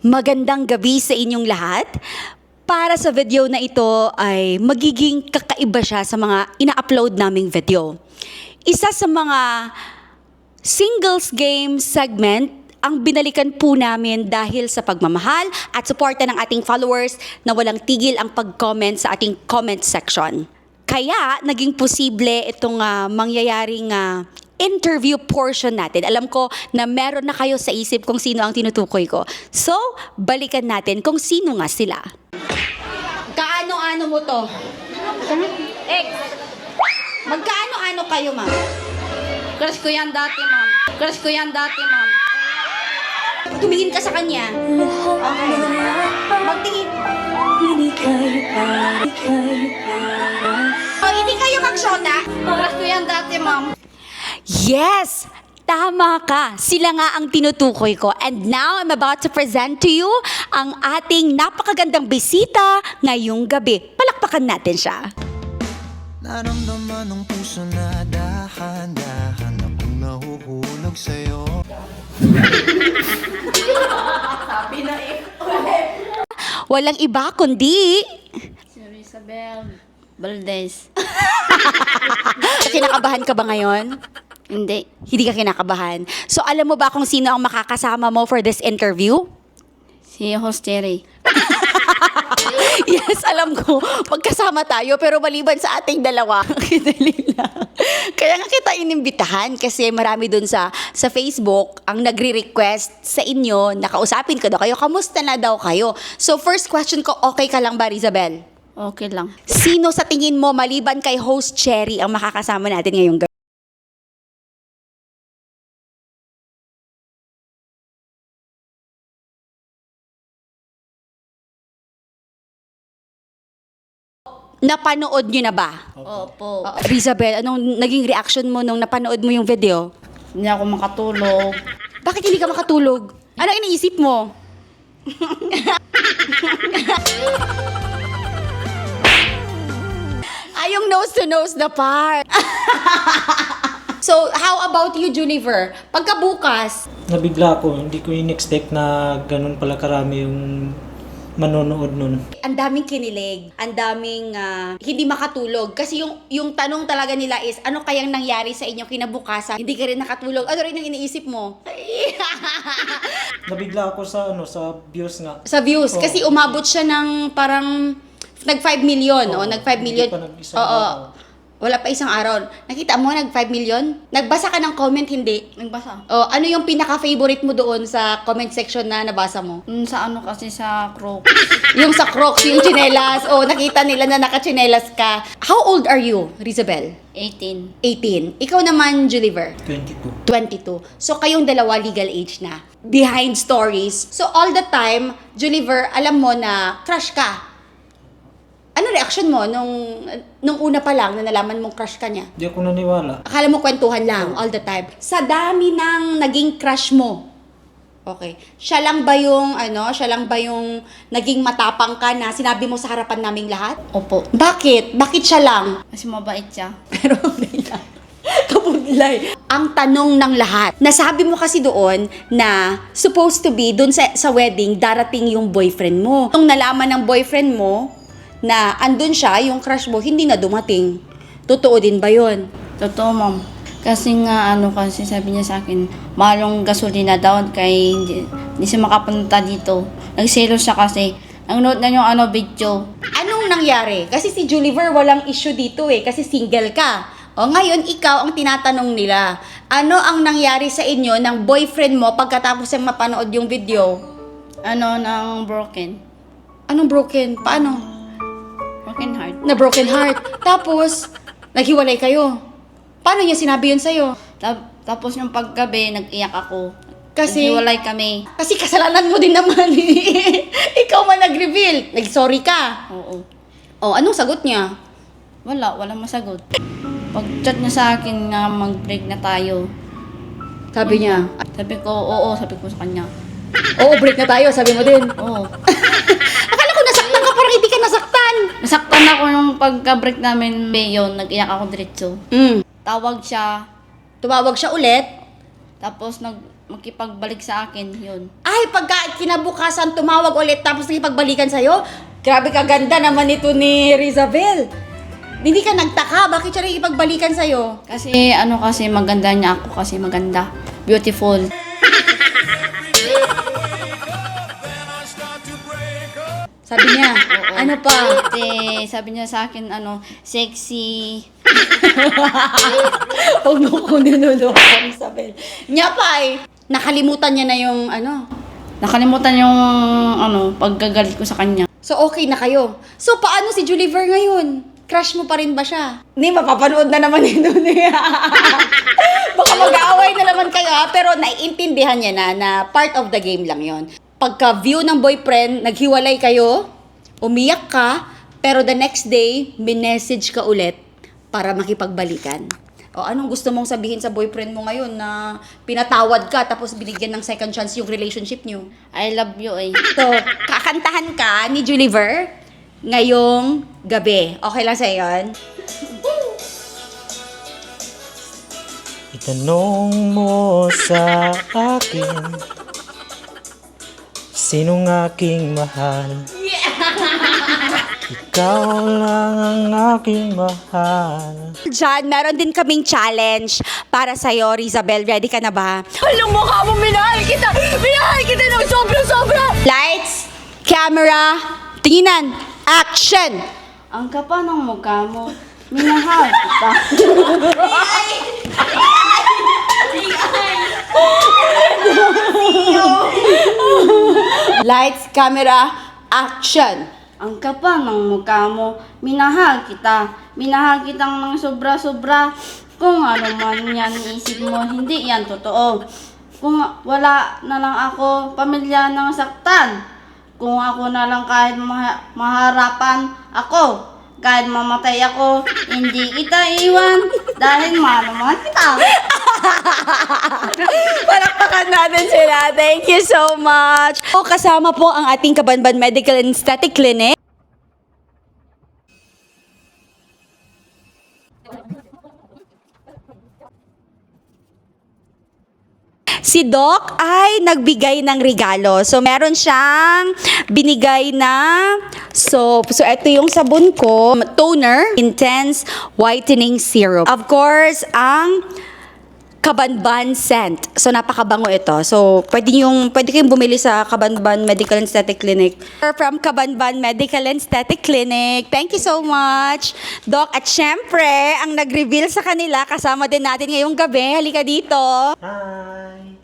Magandang gabi sa inyong lahat. Para sa video na ito ay magiging kakaiba siya sa mga ina-upload naming video. Isa sa mga singles game segment ang binalikan po namin dahil sa pagmamahal at suporta ng ating followers na walang tigil ang pag-comment sa ating comment section. Kaya naging posible itong mangyayaring interview portion natin. Alam ko na meron na kayo sa isip kung sino ang tinutukoy ko. So, balikan natin kung sino nga sila. Kaano-ano mo to? Ex. Magkaano-ano kayo, ma'am? Crush ko yan dati, ma'am. Crush ko yan dati, ma'am. Tumingin ka sa kanya. Okay. Magtingin. Oh, hindi kayo magsyota? Crush ko yan dati, ma'am. Yes! Tama ka. Sila nga ang tinutukoy ko. And now, I'm about to present to you ang ating napakagandang bisita ngayong gabi. Palakpakan natin siya. Naramdaman ng puso na dahan-dahan akong nahuhulog sa'yo. Sabi na eh. Walang iba kundi... Si Isabel Valdez. Kinakabahan ka ba ngayon? Hindi. Hindi ka kinakabahan. So, alam mo ba kung sino ang makakasama mo for this interview? Si Hosteri. Yes, alam ko. Magkasama tayo, pero maliban sa ating dalawa. Kidali lang. Kaya nga kita inimbitahan kasi marami dun sa Facebook ang nagre-request sa inyo na kausapin ko daw kayo. Kamusta na daw kayo? So, first question ko, okay ka lang ba, Rizabel? Okay lang. Sino sa tingin mo, maliban kay host Cherry, ang makakasama natin ngayong gabi? Napanood nyo na ba? Opo. Rizabel, anong naging reaction mo nung napanood mo yung video? Hindi ako makatulog. Bakit hindi ka makatulog? Ano iniisip mo? Yung nose-to-nose na part. So, how about you, Junifer? Pagkabukas, Nabigla ako, hindi ko in-expect na ganun pala karami yung manonood nun. ang daming kinilig, ang daming hindi makatulog. Kasi yung tanong talaga nila is, ano kayang nangyari sa inyo kinabukasan? Hindi ka rin nakatulog. Ano rin ang iniisip mo? Nabigla ako sa views nga. Sa views. Oo. Kasi umabot siya ng parang nag-5 million. Oo, Nag-5 million. hindi pa nag-isang Oo. araw. Wala pa isang araw. Nakita mo, nag-5 million? Nagbasa ka ng comment, hindi? Nagbasa. O, ano yung pinaka-favorite mo doon sa comment section na nabasa mo? Sa ano kasi sa Crocs. Yung sa Crocs, yung chinelas. O, nakita nila na naka-chinelas ka. How old are you, Rizabel? 18. 18. Ikaw naman, Juliver? 22. 22. So, kayong dalawa legal age na. Behind stories. So, all the time, Juliver, alam mo na crush ka. Ano reaction mo nung una pa lang na nalaman mong crush ka niya? Hindi ako naniwala. Akala mo kwentuhan lang all the time. Sa dami ng naging crush mo. Okay. Siya lang ba yung naging matapang ka na sinabi mo sa harapan naming lahat? Opo. Bakit? Bakit siya lang? Kasi mabait siya. Pero kabudlay. Ang tanong ng lahat, nasabi mo kasi doon na supposed to be doon sa wedding, darating yung boyfriend mo. Nung nalaman ng boyfriend mo na andun siya, yung crush mo, hindi na dumating. Totoo din ba yun? Totoo, ma'am. Kasi nga, kasi sabi niya sa akin, mahal yung gasolina daw, kaya hindi siya makapunta dito. Nagselos siya kasi. Ang note na yung video. Anong nangyari? Kasi si Juliver walang issue dito kasi single ka. O ngayon, ikaw ang tinatanong nila. Ano ang nangyari sa inyo ng boyfriend mo pagkatapos yung mapanood yung video? Ng broken. Anong broken? Paano? Broken heart. Na broken heart. Tapos, naghiwalay kayo. Paano niya sinabi yun sa'yo? Tapos yung paggabi, nag-iyak ako. Kasi- Naghiwalay kami. Kasi kasalanan mo din naman. Ikaw man nag-reveal. Nag-sorry ka. Oo. O, anong sagot niya? Walang masagot. Pag-chat niya sa akin nga mag-break na tayo. Sabi niya, Sabi ko, oo, sabi ko sa kanya. oo, break na tayo. Sabi mo din. Oo. Akala ko nasaktan ka, parang hindi ka nasaktan. Nasaktan ako nung pagka-break namin, yun, nag-iyak ako diretso. Mm. Tawag siya, Tumawag siya ulit. tapos makipagbalik sa akin, yun. Ay, pagka kinabukasan tumawag ulit tapos nakipagbalikan sa'yo, grabe kaganda naman ito ni Rizabel. Hindi ka nagtaka, bakit siya nakipagbalikan sa'yo? Kasi kasi maganda niya ako kasi maganda. Beautiful. Sabi niya, ano pa? Sabi niya sa akin, sexy. Huwag mo ko ninunuha, Rizabel. Niya pa nakalimutan niya na yung Nakalimutan yung, paggagalit ko sa kanya. So, okay na kayo. So, paano si Juliver ngayon? Crush mo pa rin ba siya? Hindi, mapapanood na naman ito niya. Baka mag-aaway na naman kayo, pero naiintindihan niya na part of the game lang yon. Pagka-view ng boyfriend, naghiwalay kayo, umiyak ka, pero the next day, minessage ka ulit para makipagbalikan. O anong gusto mong sabihin sa boyfriend mo ngayon na pinatawad ka tapos binigyan ng second chance yung relationship niyo? I love you eh. So, kakantahan ka ni Juliver ngayong gabi. Okay lang sa yon? Itanong mo sa akin, sinong aking mahal? Ikaw lang ang aking mahal. Diyan, meron din kaming challenge para sa'yo, Rizabel. Ready ka na ba? Alam mo ka mo, minahal kita! Minahal kita ng sobra-sobra! Lights, camera, tinginan, action! Ang kapal ng mukha mo, minahal kita. Lights, camera, action! Ang kapal ng mukha mo, minahal kita. Minahal kitang ng sobra-sobra. Kung ano man yan isip mo, hindi yan totoo. Kung wala na lang ako, pamilya ng saktan. Kung ako na lang kahit maharapan ako, kahit mamatay ako, hindi kita iwan dahil mahal naman kita. Palakpakan natin sila. Thank you so much. O, kasama po ang ating Kabanban Medical and Aesthetic Clinic. Si Doc ay nagbigay ng regalo. So, meron siyang binigay na soap. So, ito yung sabon ko. Toner, Intense Whitening Serum. Of course, ang Kabanban scent. So, napakabango ito. So, pwede kayong bumili sa Kabanban Medical and Aesthetic Clinic. From Kabanban Medical and Aesthetic Clinic. Thank you so much, Doc. At syempre, ang nag-reveal sa kanila, kasama din natin ngayong gabi. Halika dito. Hi!